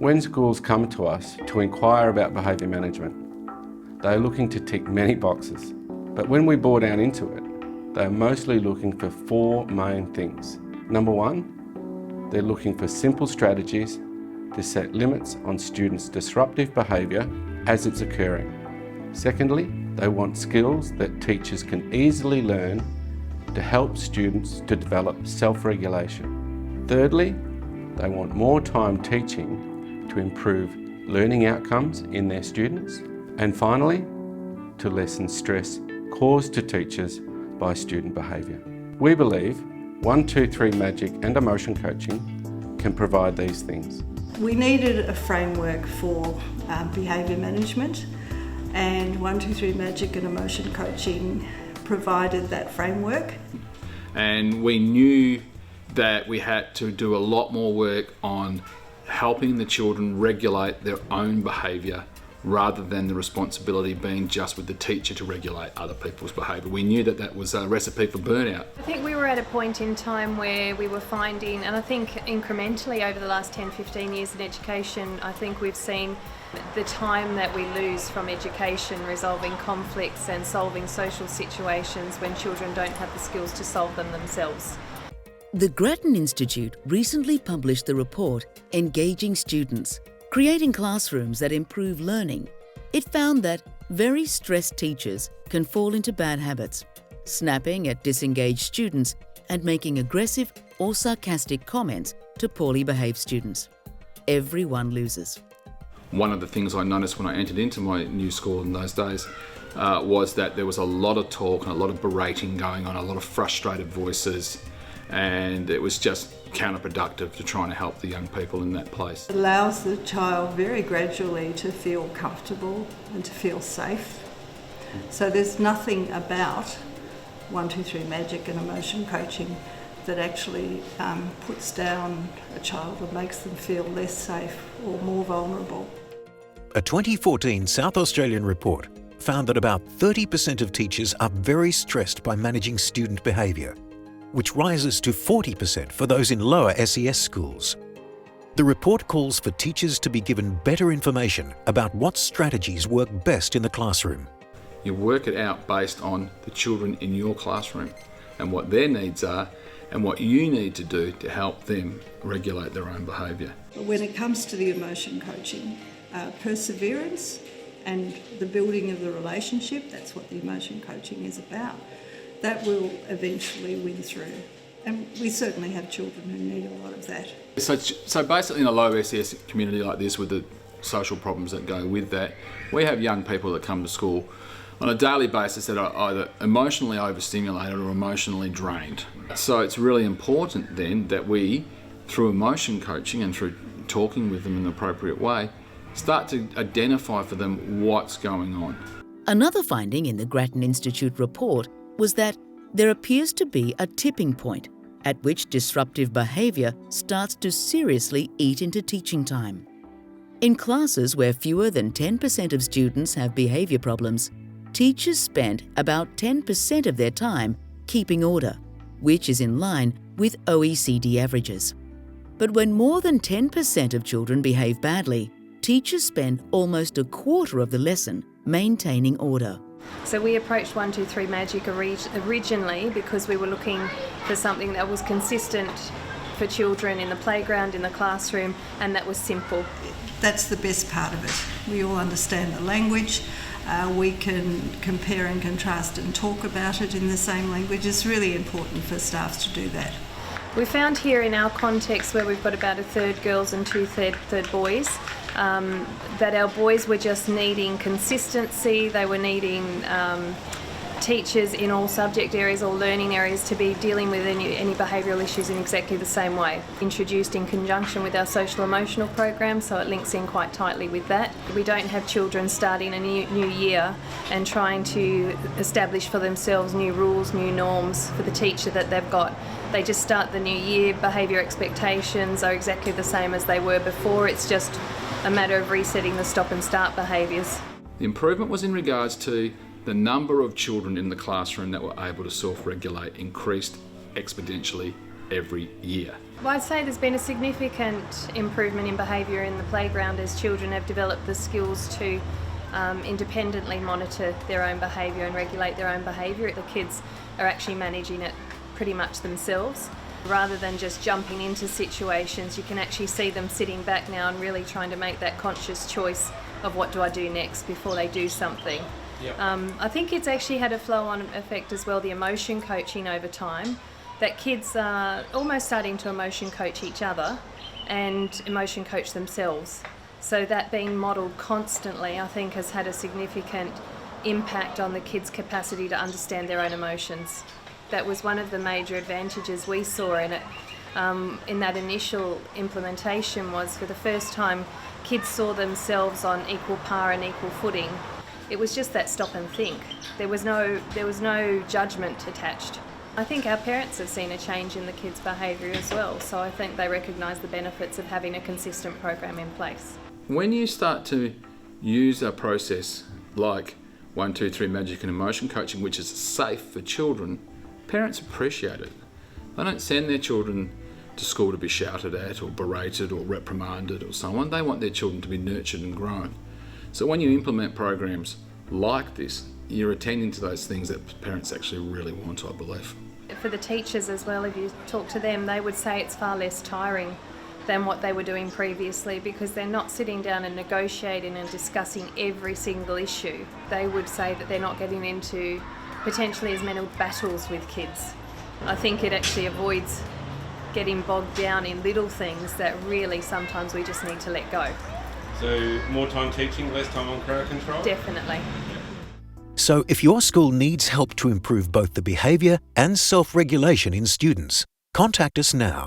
When schools come to us to inquire about behaviour management, they are looking to tick many boxes. But when we bore down into it, they are mostly looking for four main things. Number one, they're looking for simple strategies to set limits on students' disruptive behaviour as it's occurring. Secondly, they want skills that teachers can easily learn to help students to develop self-regulation. Thirdly, they want more time teaching to improve learning outcomes in their students. And finally, to lessen stress caused to teachers by student behaviour. We believe 1, 2, 3 Magic and emotion coaching can provide these things. We needed a framework for behaviour management, and 1, 2, 3 Magic and emotion coaching provided that framework. And we knew that we had to do a lot more work on helping the children regulate their own behaviour rather than the responsibility being just with the teacher to regulate other people's behaviour. We knew that that was a recipe for burnout. I think we were at a point in time where we were finding, and I think incrementally over the last 10-15 years in education, I think we've seen the time that we lose from education resolving conflicts and solving social situations when children don't have the skills to solve them themselves. The Grattan Institute recently published the report Engaging Students, Creating Classrooms that Improve Learning. It found that very stressed teachers can fall into bad habits, snapping at disengaged students and making aggressive or sarcastic comments to poorly behaved students. Everyone loses. One of the things I noticed when I entered into my new school in those days was that there was a lot of talk and a lot of berating going on, a lot of frustrated voices, and it was just counterproductive to trying to help the young people in that place. It allows the child very gradually to feel comfortable and to feel safe. So there's nothing about 1, 2, 3 Magic and emotion coaching that actually puts down a child or makes them feel less safe or more vulnerable. A 2014 South Australian report found that about 30% of teachers are very stressed by managing student behaviour, which rises to 40% for those in lower SES schools. The report calls for teachers to be given better information about what strategies work best in the classroom. You work it out based on the children in your classroom and what their needs are and what you need to do to help them regulate their own behaviour. When it comes to the emotion coaching, perseverance and the building of the relationship, that's what the emotion coaching is about. That will eventually win through. And we certainly have children who need a lot of that. So basically in a low SES community like this with the social problems that go with that, we have young people that come to school on a daily basis that are either emotionally overstimulated or emotionally drained. So it's really important then that we, through emotion coaching and through talking with them in the appropriate way, start to identify for them what's going on. Another finding in the Grattan Institute report was that there appears to be a tipping point at which disruptive behaviour starts to seriously eat into teaching time. In classes where fewer than 10% of students have behaviour problems, teachers spend about 10% of their time keeping order, which is in line with OECD averages. But when more than 10% of children behave badly, teachers spend almost a quarter of the lesson maintaining order. So we approached 1, 2, 3 Magic originally because we were looking for something that was consistent for children in the playground, in the classroom, and that was simple. That's the best part of it. We all understand the language. We can compare and contrast and talk about it in the same language. It's really important for staff to do that. We found here in our context where we've got about a third girls and two-third boys, that our boys were just needing consistency. They were needing teachers in all subject areas or learning areas to be dealing with any behavioural issues in exactly the same way. Introduced in conjunction with our social emotional program, so it links in quite tightly with that. We don't have children starting a new year and trying to establish for themselves new rules, new norms for the teacher that they've got. They just start the new year, behaviour expectations are exactly the same as they were before. It's just a matter of resetting the stop and start behaviours. The improvement was in regards to the number of children in the classroom that were able to self-regulate increased exponentially every year. Well, I'd say there's been a significant improvement in behaviour in the playground as children have developed the skills to independently monitor their own behaviour and regulate their own behaviour. The kids are actually managing it pretty much themselves. Rather than just jumping into situations, you can actually see them sitting back now and really trying to make that conscious choice of what do I do next before they do something. Yep. I think it's actually had a flow-on effect as well, the emotion coaching over time, that kids are almost starting to emotion coach each other and emotion coach themselves. So that being modelled constantly, I think, has had a significant impact on the kids' capacity to understand their own emotions. That was one of the major advantages we saw in it, in that initial implementation, was for the first time kids saw themselves on equal par and equal footing. It was just that stop and think. There was no judgment attached. I think our parents have seen a change in the kids' behaviour as well, so I think they recognise the benefits of having a consistent program in place. When you start to use a process like 1, 2, 3 Magic and emotion coaching, which is safe for children, parents appreciate it. They don't send their children to school to be shouted at or berated or reprimanded or so on. They want their children to be nurtured and grown. So when you implement programs like this, you're attending to those things that parents actually really want, I believe. For the teachers as well, if you talk to them, they would say it's far less tiring than what they were doing previously, because they're not sitting down and negotiating and discussing every single issue. They would say that they're not getting into potentially as many battles with kids. I think it actually avoids getting bogged down in little things that really sometimes we just need to let go. So more time teaching, less time on crowd control? Definitely. So if your school needs help to improve both the behaviour and self-regulation in students, contact us now.